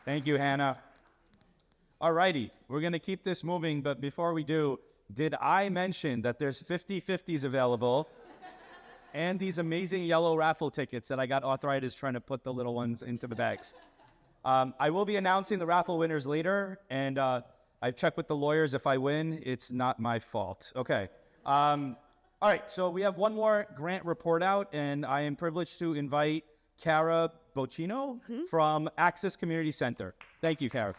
Thank you, Hannah. All righty, we're going to keep this moving, but before we do, did I mention that there's 50/50s available and these amazing yellow raffle tickets that I got arthritis trying to put the little ones into the bags? I will be announcing the raffle winners later, and I've checked with the lawyers. If I win, it's not my fault. Okay. All right, so we have one more grant report out, and I am privileged to invite Kara Bocchino from Access Community Center. Thank you, Kara.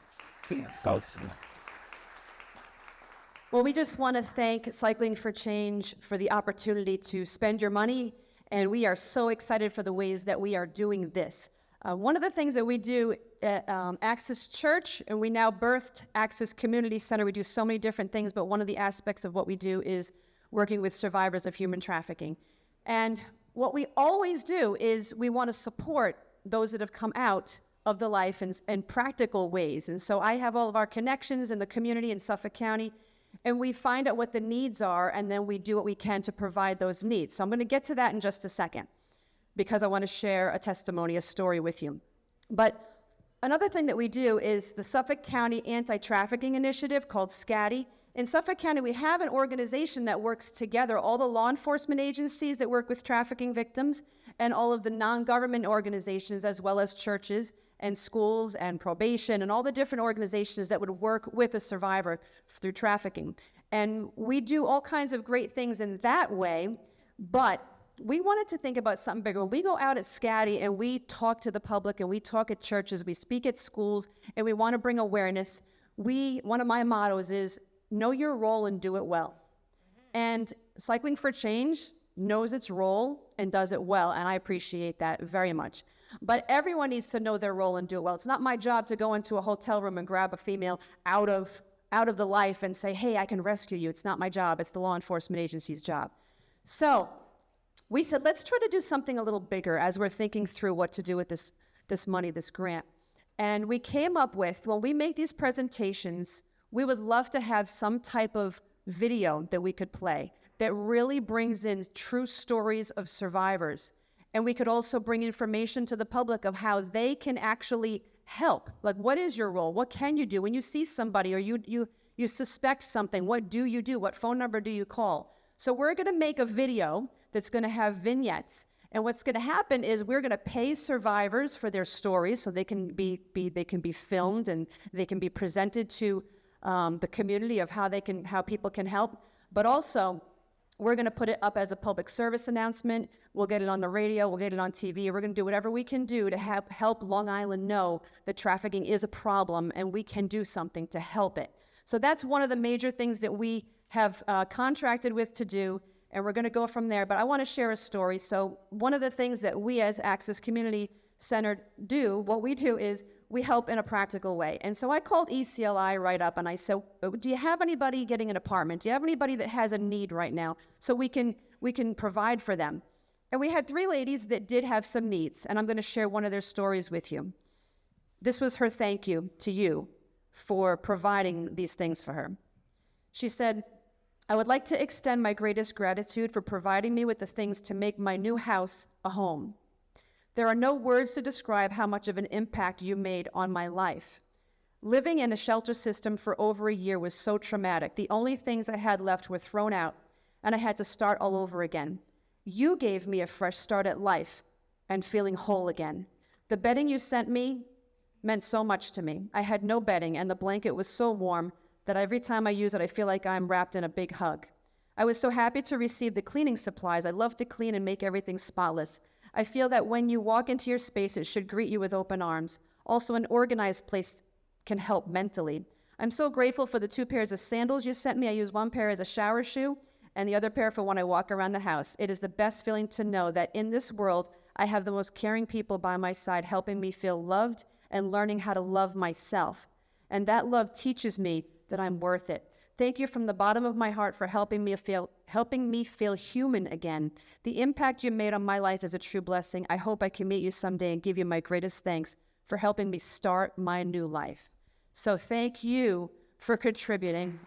Well, we just want to thank Cycling for Change for the opportunity to spend your money, and we are so excited for the ways that we are doing this. One of the things that we do at Access Church, and we now birthed Access Community Center, we do so many different things, but one of the aspects of what we do is working with survivors of human trafficking. And what we always do is we want to support those that have come out of the life in practical ways. And so I have all of our connections in the community in Suffolk County, and we find out what the needs are, and then we do what we can to provide those needs. So I'm going to get to that in just a second, because I want to share a testimony, a story with you. But another thing that we do is the Suffolk County Anti-Trafficking Initiative called SCATI. In Suffolk County, we have an organization that works together, all the law enforcement agencies that work with trafficking victims, and all of the non-government organizations, as well as churches and schools and probation and all the different organizations that would work with a survivor through trafficking. And we do all kinds of great things in that way, but we wanted to think about something bigger. When we go out at SCATI and we talk to the public and we talk at churches, we speak at schools, and we want to bring awareness, one of my mottos is, know your role and do it well. And Cycling for Change knows its role and does it well, and I appreciate that very much. But everyone needs to know their role and do it well. It's not my job to go into a hotel room and grab a female out of the life and say, hey, I can rescue you. It's not my job. It's the law enforcement agency's job. So we said, let's try to do something a little bigger as we're thinking through what to do with this money, this grant. And we came up with, when we make these presentations, we would love to have some type of video that we could play that really brings in true stories of survivors. And we could also bring information to the public of how they can actually help. Like, what is your role? What can you do when you see somebody or you suspect something? What do you do? What phone number do you call? So we're going to make a video that's going to have vignettes. And what's going to happen is we're going to pay survivors for their stories so they can be filmed and they can be presented to the community of how people can help. But also, we're going to put it up as a public service announcement. We'll get it on the radio. We'll get it on TV. We're going to do whatever we can do to help Long Island know that trafficking is a problem and we can do something to help it. So that's one of the major things that we have contracted with to do, and we're going to go from there. But I want to share a story. So one of the things that we as Access Community Center do, what we do is we help in a practical way. And so I called ECLI right up and I said, do you have anybody getting an apartment? Do you have anybody that has a need right now so we can provide for them? And we had 3 ladies that did have some needs, and I'm going to share one of their stories with you. This was her thank you to you for providing these things for her. She said, I would like to extend my greatest gratitude for providing me with the things to make my new house a home. There are no words to describe how much of an impact you made on my life. Living in a shelter system for over a year was so traumatic. The only things I had left were thrown out, and I had to start all over again. You gave me a fresh start at life and feeling whole again. The bedding you sent me meant so much to me. I had no bedding, and the blanket was so warm that every time I use it, I feel like I'm wrapped in a big hug. I was so happy to receive the cleaning supplies. I love to clean and make everything spotless. I feel that when you walk into your space, it should greet you with open arms. Also, an organized place can help mentally. I'm so grateful for the 2 pairs of sandals you sent me. I use one pair as a shower shoe and the other pair for when I walk around the house. It is the best feeling to know that in this world, I have the most caring people by my side, helping me feel loved and learning how to love myself. And that love teaches me that I'm worth it. Thank you from the bottom of my heart for helping me feel human again. The impact you made on my life is a true blessing. I hope I can meet you someday and give you my greatest thanks for helping me start my new life. So thank you for contributing.